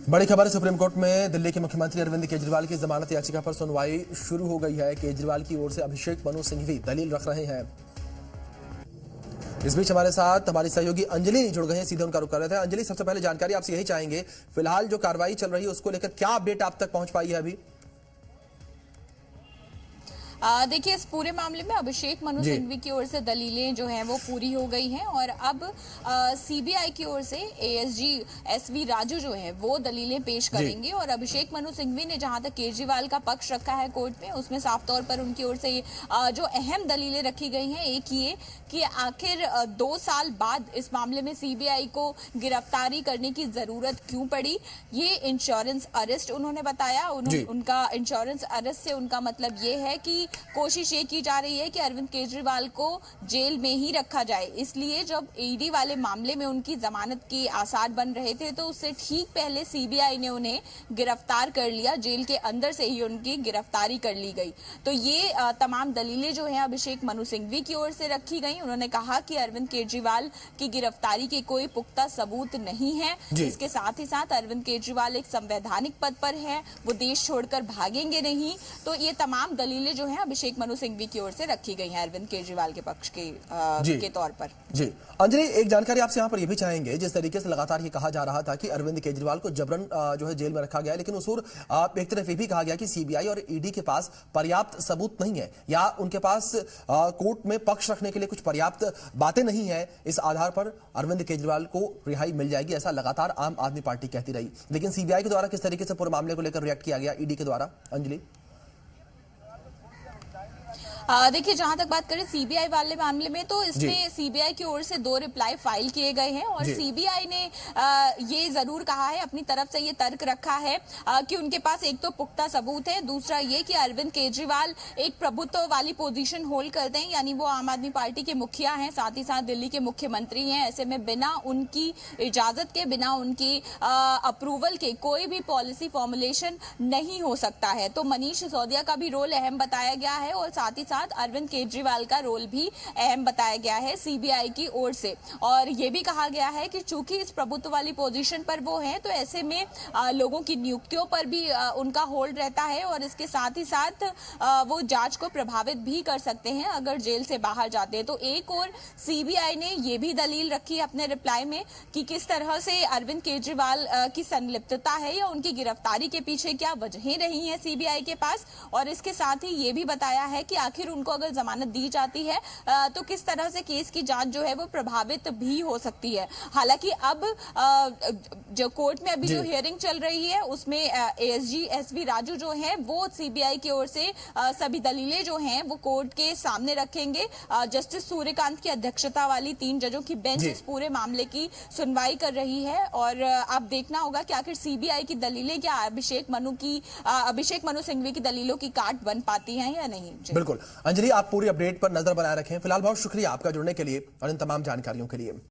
बड़ी खबर है। सुप्रीम कोर्ट में दिल्ली के मुख्यमंत्री अरविंद केजरीवाल की जमानत याचिका पर सुनवाई शुरू हो गई है। केजरीवाल की ओर से अभिषेक मनु सिंघवी दलील रख रहे हैं। इस बीच हमारे साथ हमारी सहयोगी अंजलि जुड़ गए हैं, सीधे उनका रुख कर रहे थे। अंजलि, सबसे पहले जानकारी आपसे यही चाहेंगे, फिलहाल जो कार्रवाई चल रही है उसको लेकर क्या अपडेट आप तक पहुंच पाई है अभी? देखिए, इस पूरे मामले में अभिषेक मनु सिंघवी की ओर से दलीलें जो हैं वो पूरी हो गई हैं और अब सीबीआई की ओर से एएसजी एसवी राजू जो है वो दलीलें पेश करेंगे। और अभिषेक मनु सिंघवी ने जहां तक केजरीवाल का पक्ष रखा है कोर्ट में, उसमें साफ तौर पर उनकी ओर से जो अहम दलीलें रखी गई हैं, एक ये कि आखिर 2 साल बाद इस मामले में सीबीआई को गिरफ्तारी करने की जरूरत क्यों पड़ी। ये इंश्योरेंस अरेस्ट उन्होंने बताया। उनका इंश्योरेंस अरेस्ट से उनका मतलब ये है कि कोशिश ये की जा रही है कि अरविंद केजरीवाल को जेल में ही रखा जाए। इसलिए जब ईडी वाले मामले में उनकी जमानत के आसार बन रहे थे तो उससे ठीक पहले सीबीआई ने उन्हें गिरफ्तार कर लिया, जेल के अंदर से ही उनकी गिरफ्तारी कर ली गई। तो ये तमाम दलीलें जो हैं अभिषेक मनु सिंघवी की ओर से रखी गई। उन्होंने कहा कि अरविंद केजरीवाल की गिरफ्तारी के कोई पुख्ता सबूत नहीं है। इसके साथ ही साथ अरविंद केजरीवाल एक संवैधानिक पद पर है, वो देश छोड़कर भागेंगे नहीं। तो ये तमाम दलीलें जो हैं अभिषेक मनु सिंघवी की ओर से रखी गई हैं अरविंद केजरीवाल के पक्ष के तौर पर। जी अंजलि, एक जानकारी आपसे यहाँ पर यह भी चाहेंगे, जिस तरीके से लगातार ये कहा जा रहा था कि अरविंद केजरीवाल को जबरन जो है जेल में रखा गया है, लेकिन उस ओर एक तरफ ये भी कहा गया कि सीबीआई और ईडी के पास पर्याप्त सबूत नहीं है या उनके पास कोर्ट में पक्ष रखने के लिए कुछ पर्याप्त बातें नहीं है। इस आधार पर अरविंद केजरीवाल को रिहाई मिल जाएगी, ऐसा लगातार आम आदमी पार्टी कहती रही। लेकिन सीबीआई के द्वारा किस तरीके से पूरे मामले को लेकर रिएक्ट किया गया ईडी के द्वारा, अंजलि? देखिए, जहां तक बात करें सीबीआई वाले मामले में, तो इसमें सीबीआई की ओर से 2 रिप्लाई फाइल किए गए हैं और सीबीआई ने ये जरूर कहा है, अपनी तरफ से ये तर्क रखा है कि उनके पास एक तो पुख्ता सबूत है, दूसरा ये कि अरविंद केजरीवाल एक प्रभुत्व वाली पोजीशन होल्ड करते हैं, यानी वो आम आदमी पार्टी के मुखिया हैं, साथ ही साथ दिल्ली के मुख्यमंत्री हैं। ऐसे में बिना उनकी इजाजत के, बिना उनकी अप्रूवल के कोई भी पॉलिसी फॉर्मुलेशन नहीं हो सकता है। तो मनीष सिसोदिया का भी रोल अहम बताया गया है और साथ ही अरविंद केजरीवाल का रोल भी अहम बताया गया है सीबीआई की ओर से। और यह भी कहा गया है कि चूंकि इस प्रभुत्व वाली पोजीशन पर वो हैं, तो ऐसे में लोगों की नियुक्तियों पर भी उनका होल्ड रहता है और इसके साथ ही साथ वो जांच को प्रभावित भी कर सकते हैं अगर जेल से बाहर जाते हैं। तो एक और सीबीआई ने यह भी दलील रखी अपने रिप्लाई में कि किस तरह से अरविंद केजरीवाल की संलिप्तता है या उनकी गिरफ्तारी के पीछे क्या वजहें रही हैं सीबीआई के पास। और इसके साथ ही ये भी बताया है कि आखिर उनको अगर जमानत दी जाती है तो किस तरह से केस की जांच जो है वो प्रभावित भी हो सकती है। हालांकि अब जो कोर्ट में अभी जो हियरिंग चल रही है उसमें एएसजी एसवी राजू जो हैं वो सीबीआई की ओर से सभी दलीलें जो हैं वो कोर्ट के सामने रखेंगे। जस्टिस सूर्यकांत की अध्यक्षता वाली 3 जजों की बेंच इस पूरे मामले की सुनवाई कर रही है और अब देखना होगा कि आखिर सीबीआई की दलीलें क्या अभिषेक मनु सिंघवी की दलीलों की काट बन पाती हैं या नहीं। बिल्कुल अंजलि, आप पूरी अपडेट पर नजर बनाए रखें। फिलहाल बहुत शुक्रिया आपका जुड़ने के लिए और इन तमाम जानकारियों के लिए।